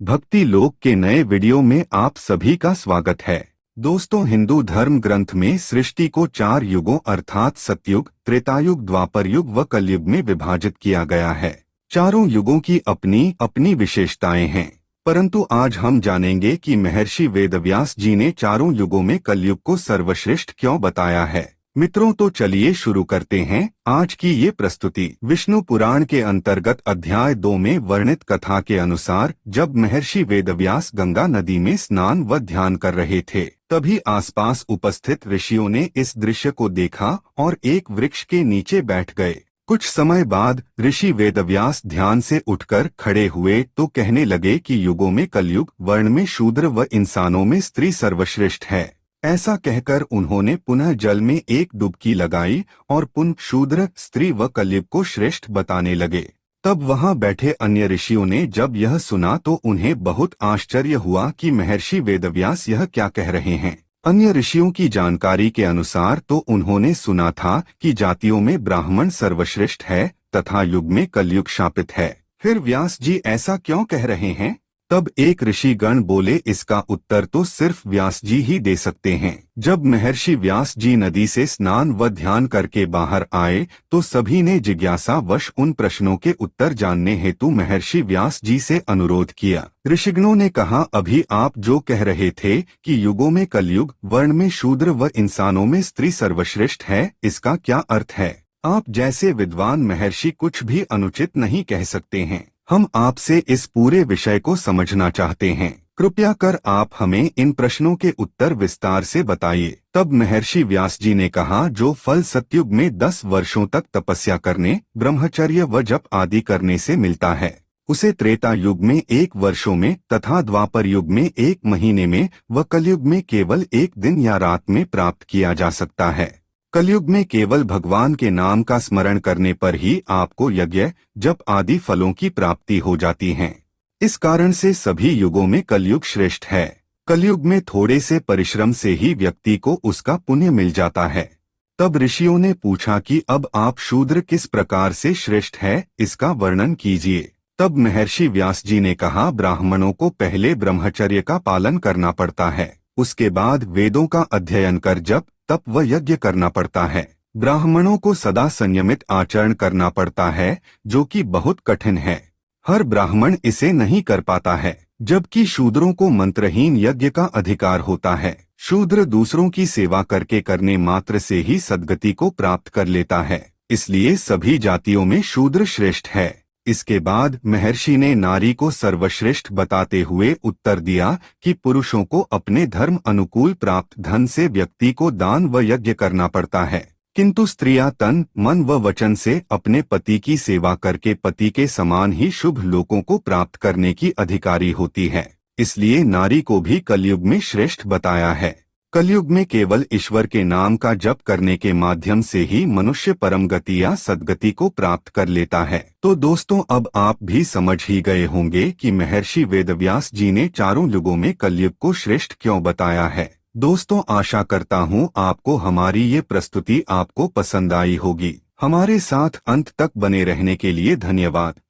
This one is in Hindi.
भक्ति लोक के नए वीडियो में आप सभी का स्वागत है। दोस्तों, हिंदू धर्म ग्रंथ में सृष्टि को 4 युगों अर्थात सतयुग, त्रेतायुग, द्वापर युग व कलयुग में विभाजित किया गया है। चारों युगों की अपनी अपनी विशेषताएं हैं, परंतु आज हम जानेंगे कि महर्षि वेदव्यास जी ने चारों युगों में कलयुग को सर्वश्रेष्ठ क्यों बताया है। मित्रों, तो चलिए शुरू करते हैं आज की ये प्रस्तुति। विष्णु पुराण के अंतर्गत अध्याय 2 में वर्णित कथा के अनुसार जब महर्षि वेदव्यास गंगा नदी में स्नान व ध्यान कर रहे थे, तभी आसपास उपस्थित ऋषियों ने इस दृश्य को देखा और एक वृक्ष के नीचे बैठ गए। कुछ समय बाद ऋषि वेदव्यास ध्यान से उठकर खड़े हुए तो कहने लगे कि युगों में कलयुग, वर्ण में शूद्र व इंसानों में स्त्री सर्वश्रेष्ठ है। ऐसा कहकर उन्होंने पुनः जल में एक डुबकी लगाई और पुनः शूद्र, स्त्री व कलयुग को श्रेष्ठ बताने लगे। तब वहां बैठे अन्य ऋषियों ने जब यह सुना तो उन्हें बहुत आश्चर्य हुआ कि महर्षि वेदव्यास यह क्या कह रहे हैं। अन्य ऋषियों की जानकारी के अनुसार तो उन्होंने सुना था कि जातियों में ब्राह्मण सर्वश्रेष्ठ है तथा युग में कलयुग शापित है, फिर व्यास जी ऐसा क्यों कह रहे हैं। तब एक ऋषि गण बोले, इसका उत्तर तो सिर्फ व्यास जी ही दे सकते हैं। जब महर्षि व्यास जी नदी से स्नान व ध्यान करके बाहर आए तो सभी ने जिज्ञासावश उन प्रश्नों के उत्तर जानने हेतु महर्षि व्यास जी से अनुरोध किया। ऋषिगणों ने कहा, अभी आप जो कह रहे थे कि युगों में कलयुग, वर्ण में शूद्र व इंसानों में स्त्री सर्वश्रेष्ठ है, इसका क्या अर्थ है। आप जैसे विद्वान महर्षि कुछ भी अनुचित नहीं कह सकते हैं। हम आपसे इस पूरे विषय को समझना चाहते हैं। कृपया कर आप हमें इन प्रश्नों के उत्तर विस्तार से बताइए। तब महर्षि व्यास जी ने कहा, जो फल सतयुग में 10 वर्षों तक तपस्या करने, ब्रह्मचर्य व जप आदि करने से मिलता है, उसे त्रेता युग में 1 वर्षों में तथा द्वापर युग में 1 महीने में व कलयुग में केवल 1 दिन या रात में प्राप्त किया जा सकता है। कलयुग में केवल भगवान के नाम का स्मरण करने पर ही आपको यज्ञ, जप आदि फलों की प्राप्ति हो जाती है। इस कारण से सभी युगों में कलयुग श्रेष्ठ है। कलयुग में थोड़े से परिश्रम से ही व्यक्ति को उसका पुण्य मिल जाता है। तब ऋषियों ने पूछा कि अब आप शूद्र किस प्रकार से श्रेष्ठ है, इसका वर्णन कीजिए। तब महर्षि व्यास जी ने कहा, ब्राह्मणों को पहले ब्रह्मचर्य का पालन करना पड़ता है, उसके बाद वेदों का अध्ययन कर जप, तप व यज्ञ करना पड़ता है। ब्राह्मणों को सदा संयमित आचरण करना पड़ता है, जो कि बहुत कठिन है। हर ब्राह्मण इसे नहीं कर पाता है, जबकि शूद्रों को मंत्रहीन यज्ञ का अधिकार होता है। शूद्र दूसरों की सेवा करके करने मात्र से ही सद्गति को प्राप्त कर लेता है, इसलिए सभी जातियों में शूद्र श्रेष्ठ है। इसके बाद महर्षि ने नारी को सर्वश्रेष्ठ बताते हुए उत्तर दिया कि पुरुषों को अपने धर्म अनुकूल प्राप्त धन से व्यक्ति को दान व यज्ञ करना पड़ता है, किंतु स्त्रियां तन, मन व वचन से अपने पति की सेवा करके पति के समान ही शुभ लोकों को प्राप्त करने की अधिकारी होती है। इसलिए नारी को भी कलयुग में श्रेष्ठ बताया है। कलयुग में केवल ईश्वर के नाम का जप करने के माध्यम से ही मनुष्य परम गति या सद्गति को प्राप्त कर लेता है। तो दोस्तों, अब आप भी समझ ही गए होंगे कि महर्षि वेदव्यास जी ने चारों युगों में कलयुग को श्रेष्ठ क्यों बताया है। दोस्तों, आशा करता हूँ आपको हमारी ये प्रस्तुति आपको पसंद आई होगी। हमारे साथ अंत तक बने रहने के लिए धन्यवाद।